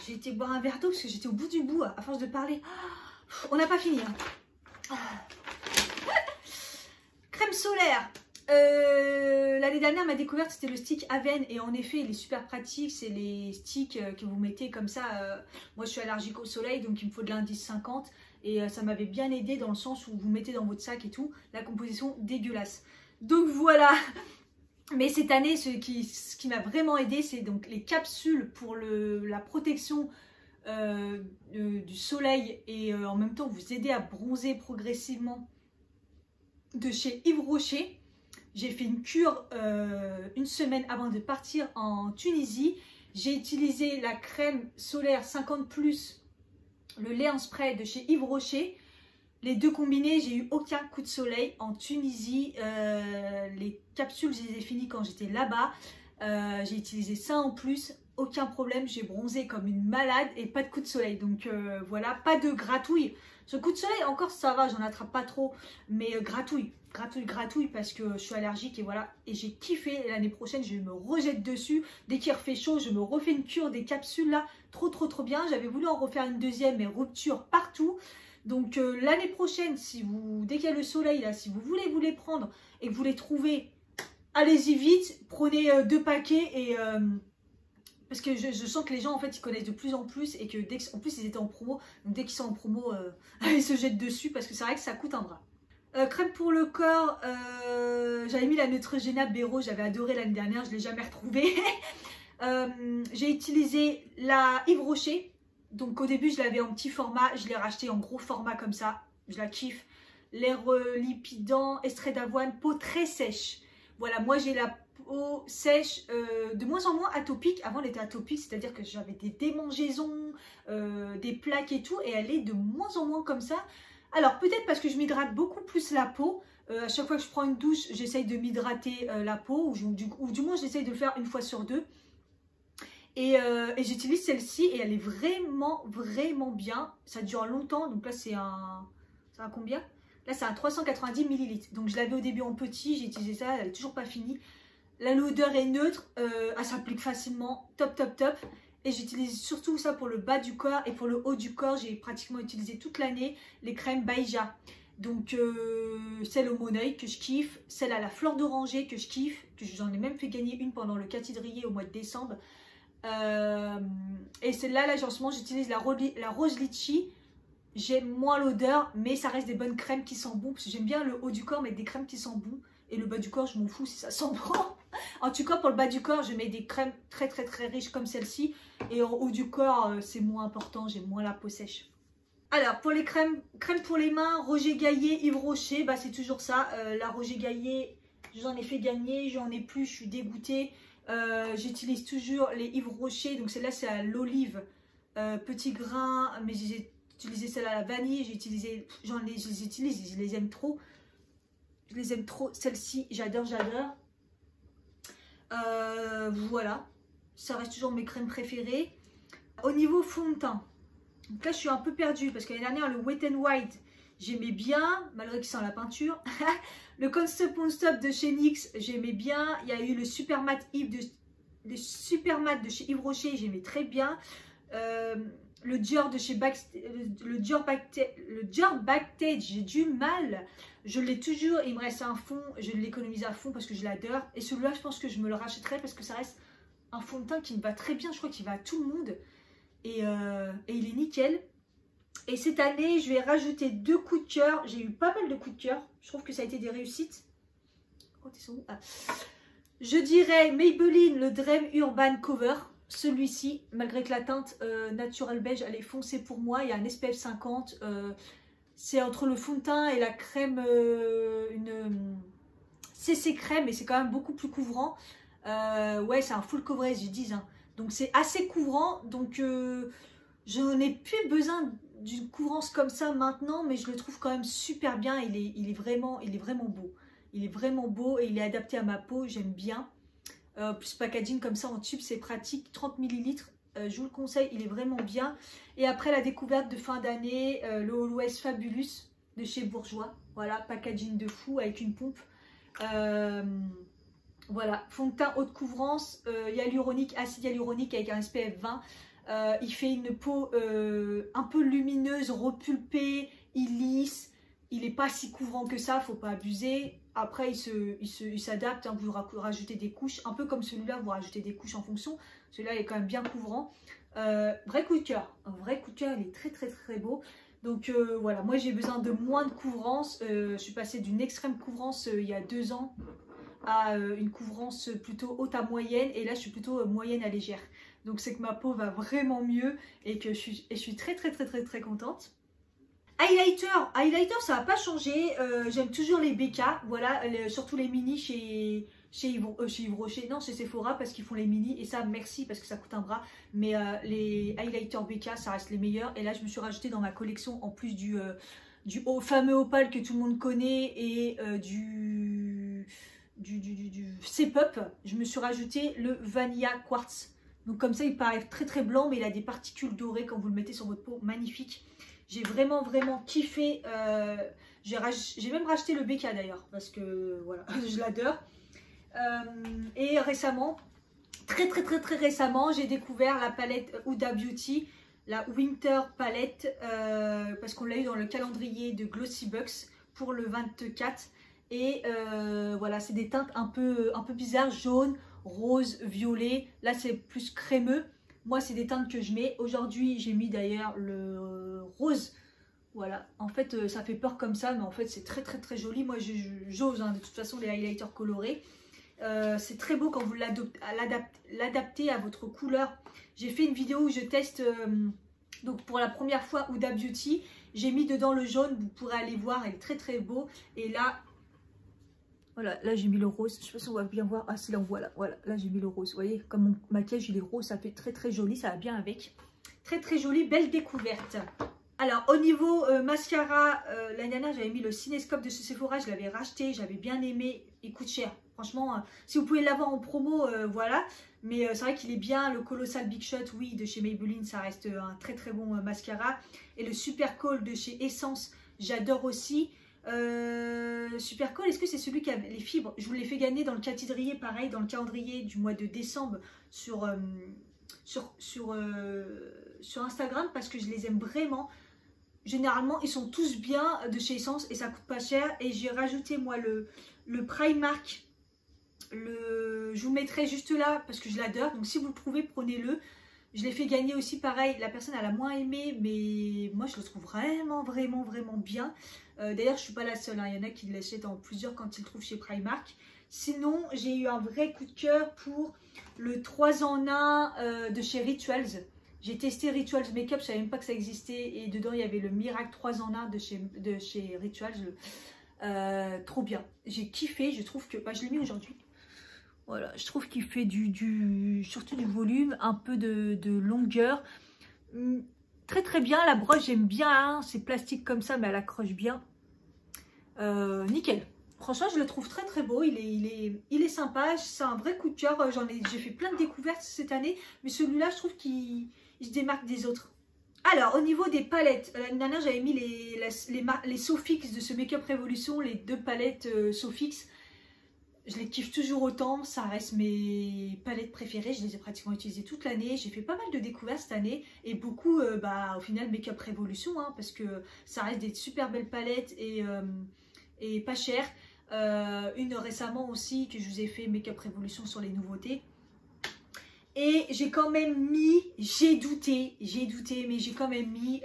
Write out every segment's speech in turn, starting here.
J'ai été boire un verre d'eau parce que j'étais au bout du bout à force de parler. On n'a pas fini. Hein. Crème solaire. L'année dernière, ma découverte, c'était le stick Aven. Et en effet, il est super pratique. C'est les sticks que vous mettez comme ça. Moi, je suis allergique au soleil, donc il me faut de l'indice 50. Et ça m'avait bien aidé dans le sens où vous mettez dans votre sac et tout. La composition dégueulasse. Donc voilà. Mais cette année, ce qui m'a vraiment aidé, c'est donc les capsules pour la protection du soleil et en même temps vous aider à bronzer progressivement de chez Yves Rocher. J'ai fait une cure une semaine avant de partir en Tunisie. J'ai utilisé la crème solaire 50+, le lait en spray de chez Yves Rocher. Les deux combinés, j'ai eu aucun coup de soleil en Tunisie. Les capsules, je les ai finies quand j'étais là-bas. J'ai utilisé ça en plus. Aucun problème, j'ai bronzé comme une malade et pas de coup de soleil. Donc voilà, pas de gratouille. Ce coup de soleil, encore ça va, j'en attrape pas trop. Mais gratouille parce que je suis allergique et voilà. Et j'ai kiffé. L'année prochaine, je me rejette dessus. Dès qu'il refait chaud, je me refais une cure des capsules là. Trop bien. J'avais voulu en refaire une deuxième, mais rupture partout. Donc l'année prochaine, dès qu'il y a le soleil, là, si vous voulez vous les prendre et que vous les trouvez, allez-y vite, prenez 2 paquets et parce que je sens que les gens en fait ils connaissent de plus en plus et que en plus ils étaient en promo, donc dès qu'ils sont en promo, ils se jettent dessus parce que c'est vrai que ça coûte un bras. Crème pour le corps, j'avais mis la Neutrogena Béro, j'avais adoré l'année dernière, je ne l'ai jamais retrouvée. J'ai utilisé la Yves Rocher. Donc au début je l'avais en petit format, je l'ai racheté en gros format comme ça, je la kiffe. L'air lipidant, extrait d'avoine, peau très sèche. Voilà, moi j'ai la peau sèche, de moins en moins atopique. Avant elle était atopique, c'est-à-dire que j'avais des démangeaisons, des plaques et tout, et elle est de moins en moins comme ça. Alors peut-être parce que je m'hydrate beaucoup plus la peau. À chaque fois que je prends une douche, j'essaye de m'hydrater la peau, ou du moins j'essaye de le faire une fois sur deux. Et j'utilise celle-ci et elle est vraiment bien. Ça dure longtemps. Donc là c'est un combien? Là c'est un 390 ml. Donc je l'avais au début en petit, j'ai utilisé ça, elle n'est toujours pas finie. L'odeur est neutre, elle s'applique facilement, top. Et j'utilise surtout ça pour le bas du corps et pour le haut du corps. J'ai pratiquement utilisé toute l'année les crèmes Baïja. Donc celle au Moneuil que je kiffe, celle à la fleur d'oranger que je kiffe, que j'en ai même fait gagner une pendant le cathédrier au mois de décembre. Et celle-là, en ce moment, j'utilise la rose litchi. J'aime moins l'odeur, mais ça reste des bonnes crèmes qui sentent bon. Parce que j'aime bien le haut du corps, mais des crèmes qui sentent bon. Et le bas du corps, je m'en fous si ça sent bon. En tout cas, pour le bas du corps, je mets des crèmes très riches comme celle-ci. Et en haut du corps, c'est moins important. J'ai moins la peau sèche. Alors, pour les crèmes pour les mains, Roger Gaillet, Yves Rocher, bah, c'est toujours ça. La Roger Gaillet, j'en ai fait gagner, j'en ai plus, je suis dégoûtée. J'utilise toujours les Yves Rocher, donc celle-là c'est à l'olive, petit grain, mais j'ai utilisé celle à la vanille, je les utilise, je les aime trop. Celle-ci, j'adore. Voilà, ça reste toujours mes crèmes préférées. Au niveau fond de teint, donc là je suis un peu perdue parce que l'année dernière le Wet n White j'aimais bien, malgré qu'il sent la peinture. Le Constop On Stop de chez NYX, j'aimais bien. Il y a eu le Super Matte de chez Yves Rocher, j'aimais très bien. Le Dior de chez le Dior Backstage, j'ai du mal. Je l'ai toujours, il me reste un fond, je l'économise à fond parce que je l'adore. Et celui-là, je pense que je me le rachèterai parce que ça reste un fond de teint qui me va très bien. Je crois qu'il va à tout le monde. Et il est nickel. Et cette année, je vais rajouter 2 coups de cœur. J'ai eu pas mal de coups de cœur. Je trouve que ça a été des réussites. Oh, t'es où? Ah. Je dirais Maybelline, le Dream Urban Cover. Celui-ci, malgré que la teinte Natural Beige, elle est foncée pour moi. Il y a un SPF 50. C'est entre le fond de teint et la crème, une CC crème. Et c'est quand même beaucoup plus couvrant. Ouais, c'est un full coverage, ils disent. Hein. Donc c'est assez couvrant. Donc je n'ai plus besoin d'une couvrance comme ça maintenant, mais je le trouve quand même super bien. Il est vraiment beau. Il est vraiment beau et il est adapté à ma peau, j'aime bien. Plus packaging comme ça en tube, c'est pratique, 30 ml. Je vous le conseille, il est vraiment bien. Et après la découverte de fin d'année, le Always Fabulous de chez Bourjois. Voilà, packaging de fou avec une pompe. Voilà, fond de teint haute couvrance, acide hyaluronique avec un SPF 20. Il fait une peau un peu lumineuse, repulpée, il lisse. Il n'est pas si couvrant que ça, faut pas abuser. Après, il s'adapte, hein, vous rajoutez des couches, un peu comme celui-là, vous rajoutez des couches en fonction. Celui-là est quand même bien couvrant. Vrai coup de cœur, un vrai coup de cœur, il est très très très beau. Donc voilà, moi j'ai besoin de moins de couvrance. Je suis passée d'une extrême couvrance il y a 2 ans à une couvrance plutôt haute à moyenne. Et là, je suis plutôt moyenne à légère. Donc c'est que ma peau va vraiment mieux et que je suis très très très très très contente. Highlighter, ça n'a pas changé. J'aime toujours les BK, voilà, surtout les mini chez Yves Rocher, non, chez Sephora parce qu'ils font les mini. Et ça, merci parce que ça coûte un bras. Mais les highlighters BK, ça reste les meilleurs. Et là, je me suis rajouté dans ma collection, en plus du fameux opale que tout le monde connaît et du Step-Up, je me suis rajouté le Vanilla Quartz. Donc comme ça, il paraît très très blanc, mais il a des particules dorées quand vous le mettez sur votre peau, magnifique. J'ai vraiment vraiment kiffé. J'ai même racheté le BK d'ailleurs, parce que voilà, je l'adore. Et récemment, très récemment, j'ai découvert la palette Huda Beauty, la Winter Palette, parce qu'on l'a eu dans le calendrier de Glossy Bucks pour le 24. Et voilà, c'est des teintes un peu bizarres, jaune, rose, violet. Là, c'est plus crémeux. Moi, c'est des teintes que je mets. Aujourd'hui, j'ai mis d'ailleurs le rose. Voilà, en fait, ça fait peur comme ça, mais en fait, c'est très très joli. Moi, j'ose, hein, de toute façon, les highlighters colorés. C'est très beau quand vous l'adaptez à votre couleur. J'ai fait une vidéo où je teste, donc pour la première fois, Huda Beauty. J'ai mis dedans le jaune, vous pourrez aller voir, il est très très beau. Et là, voilà, là j'ai mis le rose. Je ne sais pas si on va bien voir. Ah si, là on voit là. Voilà, là j'ai mis le rose. Vous voyez, comme mon maquillage il est rose, ça fait très très joli, ça va bien avec. Très très joli, belle découverte. Alors au niveau mascara, l'année dernière j'avais mis le Cinescope de Sephora, je l'avais racheté, j'avais bien aimé. Il coûte cher. Franchement, si vous pouvez l'avoir en promo, voilà. Mais c'est vrai qu'il est bien. Le Colossal Big Shot, oui, de chez Maybelline, ça reste un très très bon mascara. Et le Super Coal de chez Essence, j'adore aussi. Super Coal, est-ce que c'est celui qui a les fibres? Je vous l'ai fait gagner dans le calendrier, pareil, dans le calendrier du mois de décembre sur Instagram, parce que je les aime vraiment. Généralement, ils sont tous bien de chez Essence et ça coûte pas cher. Et j'ai rajouté moi le Primark. Je vous le mettrai juste là parce que je l'adore. Donc si vous le trouvez, prenez-le. Je l'ai fait gagner aussi, pareil. La personne elle a moins aimé, mais moi je le trouve vraiment bien. D'ailleurs, je ne suis pas la seule, hein. Il y en a qui l'achètent en plusieurs quand ils le trouvent chez Primark. Sinon, j'ai eu un vrai coup de cœur pour le 3 en 1 de chez Rituals. J'ai testé Rituals Makeup, je ne savais même pas que ça existait. Et dedans, il y avait le Miracle 3 en 1 de chez Rituals. Trop bien. J'ai kiffé. Je trouve que... Bah, je l'ai mis aujourd'hui. Voilà, je trouve qu'il fait surtout du volume, un peu de longueur. Très très bien. La broche, j'aime bien. Hein. C'est plastique comme ça, mais elle accroche bien. Nickel. Franchement, je le trouve très très beau. Il est sympa. C'est un vrai coup de cœur. J'ai fait plein de découvertes cette année. Mais celui-là, je trouve qu'il se démarque des autres. Alors, au niveau des palettes, l'année dernière, j'avais mis les Sofix de ce Make-up Revolution. Les 2 palettes Sofix. Je les kiffe toujours autant. Ça reste mes palettes préférées. Je les ai pratiquement utilisées toute l'année. J'ai fait pas mal de découvertes cette année. Et beaucoup, au final, Make-up Revolution. Hein, parce que ça reste des super belles palettes et pas chères. Une récemment aussi que je vous ai fait Make-up Revolution sur les nouveautés. Et j'ai quand même mis, j'ai douté, mais j'ai quand même mis,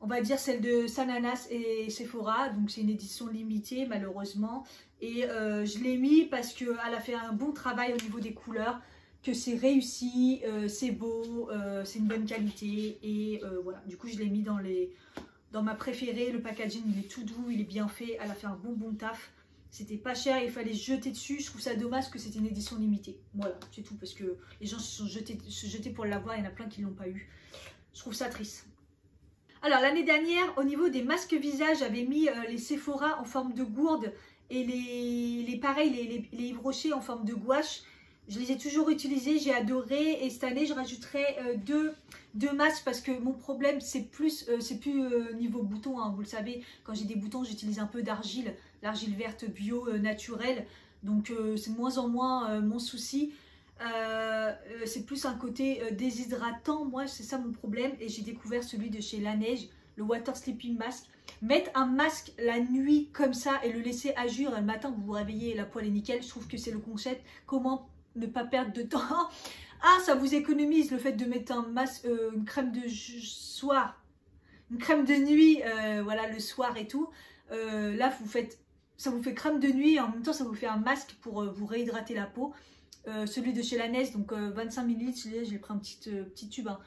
on va dire celle de Sananas et Sephora. Donc c'est une édition limitée malheureusement. Et je l'ai mis parce qu'elle a fait un bon travail au niveau des couleurs, que c'est réussi, c'est beau, c'est une bonne qualité. Et voilà, du coup je l'ai mis dans ma préférée. Le packaging il est tout doux, il est bien fait, elle a fait un bon taf. C'était pas cher, il fallait se jeter dessus. Je trouve ça dommage que c'était une édition limitée. Voilà, c'est tout, parce que les gens se sont jetés pour l'avoir. Il y en a plein qui ne l'ont pas eu. Je trouve ça triste. Alors, l'année dernière, au niveau des masques visage, j'avais mis les Sephora en forme de gourde et les Yves Rocher en forme de gouache. Je les ai toujours utilisés, j'ai adoré. Et cette année, je rajouterai deux masques parce que mon problème, c'est plus niveau boutons. Hein. Vous le savez, quand j'ai des boutons, j'utilise un peu l'argile verte bio naturelle. Donc, c'est de moins en moins mon souci. C'est plus un côté déshydratant. Moi, c'est ça mon problème. Et j'ai découvert celui de chez Laneige, le Water Sleeping Mask. Mettre un masque la nuit comme ça et le laisser agir, et le matin vous vous réveillez, la poêle est nickel. Je trouve que c'est le concept. Comment ne pas perdre de temps? Ah, ça vous économise le fait de mettre un masque, une crème de soir, une crème de nuit, voilà, le soir et tout. Là, ça vous fait crème de nuit et en même temps, ça vous fait un masque pour vous réhydrater la peau. Celui de chez Laneige, donc 25 ml, j'ai pris un petit tube. Hein.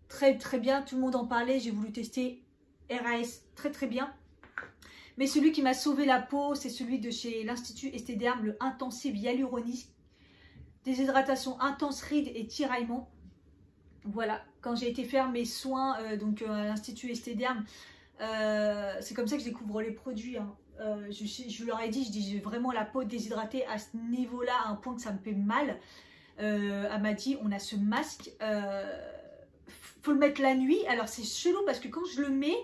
Très très bien, tout le monde en parlait, j'ai voulu tester. RAS, très très bien. Mais celui qui m'a sauvé la peau, c'est celui de chez l'Institut Estée Derme, le Intensive Hyaluronique. Déshydratation intense, rides et tiraillements. Voilà, quand j'ai été faire mes soins à l'Institut Estée Derme, c'est comme ça que je découvre les produits. Hein. Je leur ai dit, j'ai vraiment la peau déshydratée à ce niveau-là, à un point que ça me fait mal. Elle m'a dit, on a ce masque, faut le mettre la nuit. Alors c'est chelou parce que quand je le mets,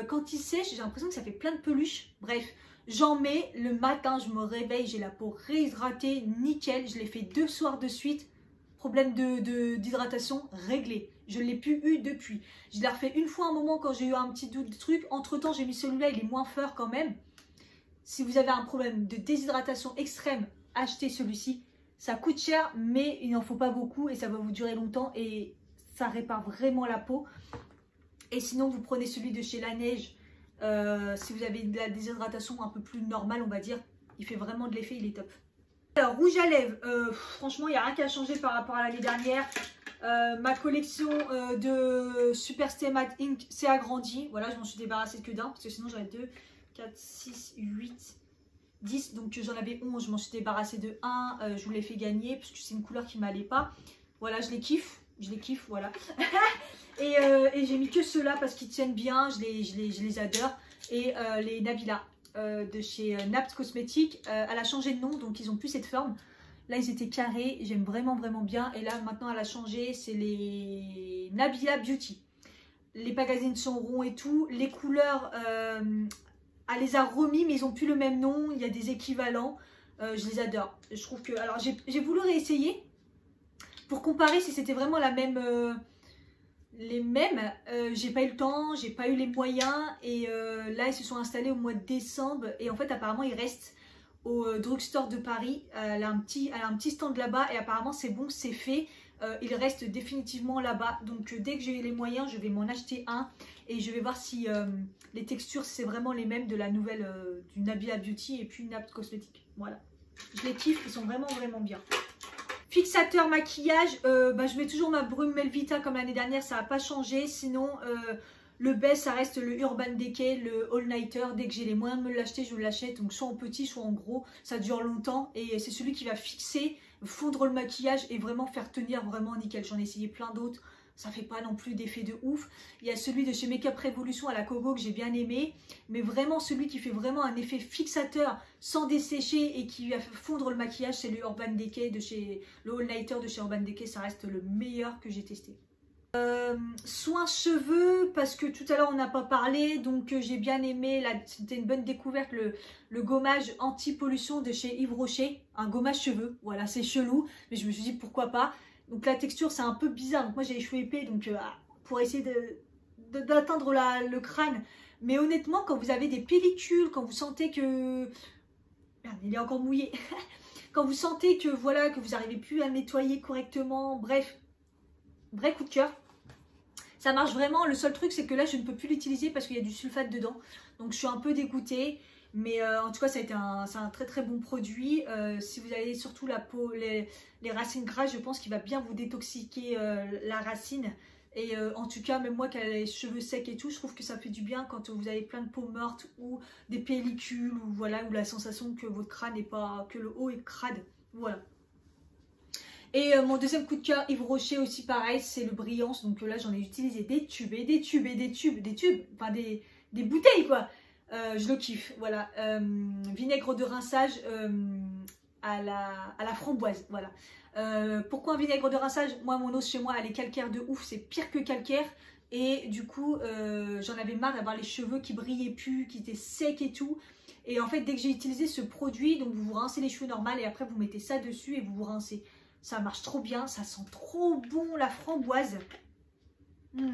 quand il sèche, j'ai l'impression que ça fait plein de peluches. Bref, j'en mets le matin, je me réveille, j'ai la peau réhydratée, nickel. Je l'ai fait 2 soirs de suite. Problème d'hydratation réglé. Je ne l'ai plus eu depuis. Je l'ai refait une fois un moment quand j'ai eu un petit doute de truc. Entre temps, j'ai mis celui-là, il est moins fort quand même. Si vous avez un problème de déshydratation extrême, achetez celui-ci. Ça coûte cher, mais il n'en faut pas beaucoup et ça va vous durer longtemps et ça répare vraiment la peau. Et sinon, vous prenez celui de chez Laneige. Si vous avez de la déshydratation un peu plus normale, on va dire, il fait vraiment de l'effet, il est top. Alors, rouge à lèvres, franchement, il n'y a rien qu'à changer par rapport à l'année dernière. Ma collection de Super Stay Matte Ink s'est agrandie. Voilà, je m'en suis débarrassée que d'un, parce que sinon j'avais 2, 4, 6, 8, 10. Donc j'en avais 11, je m'en suis débarrassée de 1. Je vous l'ai fait gagner, parce que c'est une couleur qui ne m'allait pas. Voilà, je les kiffe, voilà. et j'ai mis que ceux-là parce qu'ils tiennent bien, je les adore. Et les Nabila de chez Napt Cosmetics, elle a changé de nom, donc ils ont plus cette forme. Là ils étaient carrés, j'aime vraiment bien. Et là maintenant elle a changé, c'est les Nabila Beauty. Les magazines sont ronds et tout. Les couleurs, elle les a remis mais ils n'ont plus le même nom. Il y a des équivalents, je les adore. Je trouve que, alors j'ai voulu réessayer pour comparer si c'était vraiment la même... les mêmes, j'ai pas eu le temps, j'ai pas eu les moyens et là ils se sont installés au mois de décembre et en fait apparemment ils restent au drugstore de Paris. Elle a un petit stand là-bas et apparemment c'est bon, c'est fait. Il reste définitivement là-bas, donc dès que j'ai les moyens je vais m'en acheter un et je vais voir si les textures c'est vraiment les mêmes de la nouvelle du Nabila Beauty et puis Napt Cosmetics. Voilà, je les kiffe, ils sont vraiment bien. Fixateur maquillage, je mets toujours ma brume Melvita comme l'année dernière, ça n'a pas changé. Sinon, le best, ça reste le Urban Decay, le All Nighter. Dès que j'ai les moyens de me l'acheter, je l'achète. Donc soit en petit, soit en gros, ça dure longtemps. Et c'est celui qui va fixer, fondre le maquillage et vraiment faire tenir vraiment nickel. J'en ai essayé plein d'autres, ça fait pas non plus d'effet de ouf. Il y a celui de chez Makeup Revolution à la coco que j'ai bien aimé. Mais vraiment celui qui fait vraiment un effet fixateur sans dessécher et qui va fondre le maquillage, c'est le Urban Decay de chez le All Nighter de chez Urban Decay. Ça reste le meilleur que j'ai testé. Soins cheveux, parce que tout à l'heure on n'a pas parlé, donc j'ai bien aimé, c'était une bonne découverte, le gommage anti-pollution de chez Yves Rocher, un gommage cheveux. Voilà, c'est chelou, mais je me suis dit pourquoi pas. Donc la texture c'est un peu bizarre, donc moi j'ai les cheveux épais, donc pour essayer d'atteindre le crâne. Mais honnêtement, quand vous avez des pellicules, quand vous sentez que... Merde, il est encore mouillé. Quand vous sentez que voilà, que vous n'arrivez plus à nettoyer correctement, bref, vrai coup de cœur. Ça marche vraiment. Le seul truc c'est que là je ne peux plus l'utiliser parce qu'il y a du sulfate dedans. Donc je suis un peu dégoûtée. Mais en tout cas c'est un très bon produit. Si vous avez surtout la peau, les racines grasses, je pense qu'il va bien vous détoxiquer la racine. Et en tout cas même moi qui ai les cheveux secs et tout, je trouve que ça fait du bien quand vous avez plein de peau morte ou des pellicules ou voilà, ou la sensation que votre crâne n'est pas, que le haut est crade. Voilà. Et mon deuxième coup de cœur, Yves Rocher aussi pareil, c'est le Brillance. Donc là j'en ai utilisé des tubes et des tubes et des tubes, enfin des bouteilles quoi. Je le kiffe, voilà. Vinaigre de rinçage à la framboise, voilà. Pourquoi un vinaigre de rinçage? Moi mon os chez moi elle est calcaire de ouf, c'est pire que calcaire. Et du coup j'en avais marre d'avoir les cheveux qui brillaient plus, qui étaient secs et tout. Et en fait dès que j'ai utilisé ce produit, donc vous vous rincez les cheveux normaux et après vous mettez ça dessus et vous vous rincez. Ça marche trop bien, ça sent trop bon la framboise.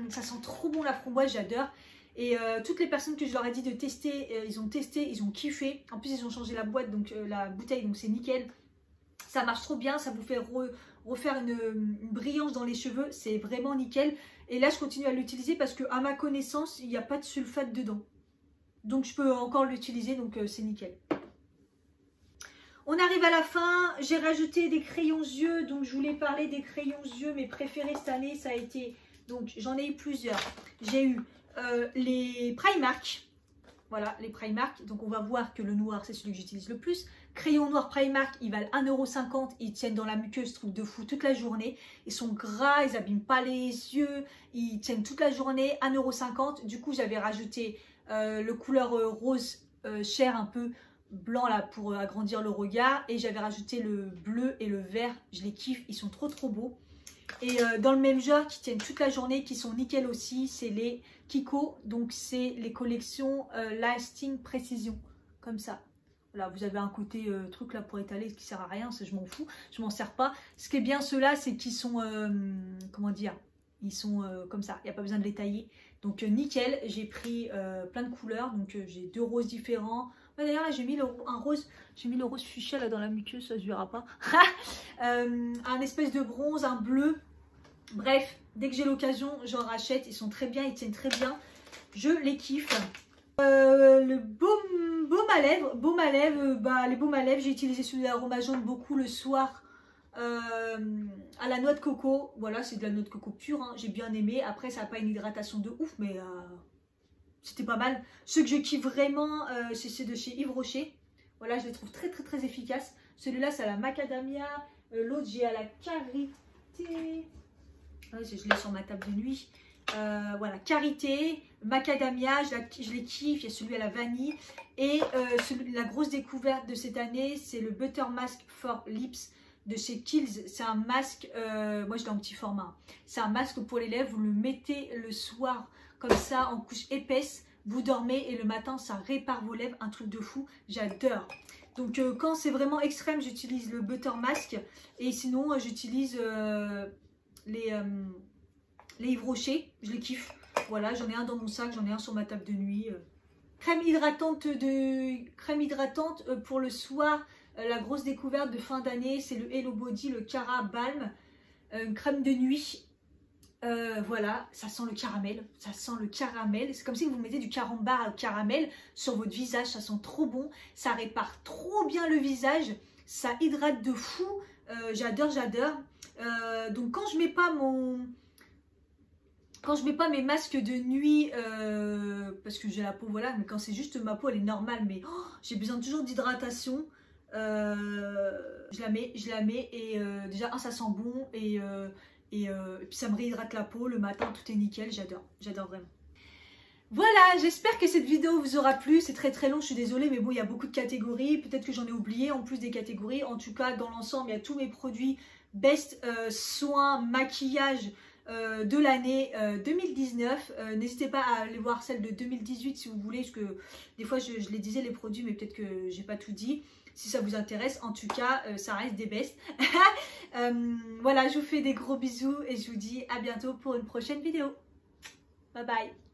Ça sent trop bon la framboise, j'adore. Et toutes les personnes que je leur ai dit de tester, ils ont testé, ils ont kiffé. En plus, ils ont changé la boîte, donc la bouteille, donc c'est nickel. Ça marche trop bien, ça vous fait refaire une brillance dans les cheveux. C'est vraiment nickel. Et là, je continue à l'utiliser parce qu'à ma connaissance, il n'y a pas de sulfate dedans. Donc, je peux encore l'utiliser, donc c'est nickel. On arrive à la fin. J'ai rajouté des crayons yeux. Donc, je voulais parler des crayons yeux. Mes préférés cette année, ça a été... Donc, j'en ai eu plusieurs. J'ai eu... les Primark, voilà les Primark, donc on va voir que le noir c'est celui que j'utilise le plus. Crayon noir Primark, ils valent 1,50 €, ils tiennent dans la muqueuse, truc de fou, toute la journée. Ils sont gras, ils abîment pas les yeux, ils tiennent toute la journée, 1,50 €. Du coup j'avais rajouté le couleur rose chair un peu blanc là pour agrandir le regard, et j'avais rajouté le bleu et le vert, je les kiffe, ils sont trop beaux. Et dans le même genre, qui tiennent toute la journée, qui sont nickel aussi, c'est les Kiko. Donc c'est les collections Lasting Precision, comme ça. Voilà, vous avez un côté truc là pour étaler qui sert à rien, ça je m'en fous, je m'en sers pas. Ce qui est bien ceux-là, c'est qu'ils sont, comment dire, ils sont comme ça, il n'y a pas besoin de les tailler. Donc nickel, j'ai pris plein de couleurs, donc j'ai 2 roses différents. D'ailleurs là j'ai mis un rose, j'ai mis le rose fuchsia là dans la muqueuse, ça se verra pas. Un espèce de bronze, un bleu. Bref, dès que j'ai l'occasion, j'en rachète. Ils sont très bien, ils tiennent très bien. Je les kiffe. Le baume à lèvres, les baumes à lèvres, j'ai utilisé celui d'Aroma Jaune beaucoup le soir à la noix de coco. Voilà, c'est de la noix de coco pure, hein. J'ai bien aimé. Après, ça n'a pas une hydratation de ouf, mais c'était pas mal. Ceux que je kiffe vraiment, c'est ceux de chez Yves Rocher. Voilà, je les trouve très efficaces. Celui-là, c'est à la macadamia. L'autre, j'ai à la karité. Ouais, je l'ai sur ma table de nuit. Voilà, karité, macadamia, je les kiffe. Il y a celui à la vanille. Et la grosse découverte de cette année, c'est le Butter Mask for Lips de chez Kiehl's. C'est un masque, moi je l'ai en petit format. C'est un masque pour les lèvres. Vous le mettez le soir comme ça en couche épaisse. Vous dormez et le matin, ça répare vos lèvres. Un truc de fou. J'adore. Donc quand c'est vraiment extrême, j'utilise le Butter Mask. Et sinon, j'utilise... les Yves Rocher, je les kiffe. Voilà, j'en ai un dans mon sac, j'en ai un sur ma table de nuit. Crème hydratante pour le soir. La grosse découverte de fin d'année, c'est le Hello Body, le Cara Balm. Une crème de nuit. Voilà, ça sent le caramel. Ça sent le caramel. C'est comme si vous mettez du carambar au caramel sur votre visage. Ça sent trop bon. Ça répare trop bien le visage. Ça hydrate de fou. J'adore. Donc quand je mets pas mes masques de nuit parce que j'ai la peau, voilà, mais quand c'est juste ma peau, elle est normale, mais j'ai besoin toujours d'hydratation, je la mets et déjà ça sent bon et puis ça me réhydrate la peau le matin, tout est nickel. J'adore vraiment. Voilà, j'espère que cette vidéo vous aura plu. C'est très long, je suis désolée, mais bon, il y a beaucoup de catégories. Peut-être que j'en ai oublié en plus des catégories. En tout cas, dans l'ensemble, il y a tous mes produits best soins, maquillage de l'année 2019. N'hésitez pas à aller voir celle de 2018 si vous voulez, parce que des fois, je les disais les produits, mais peut-être que j'ai pas tout dit. Si ça vous intéresse, en tout cas, ça reste des best. Voilà, je vous fais des gros bisous et je vous dis à bientôt pour une prochaine vidéo. Bye bye.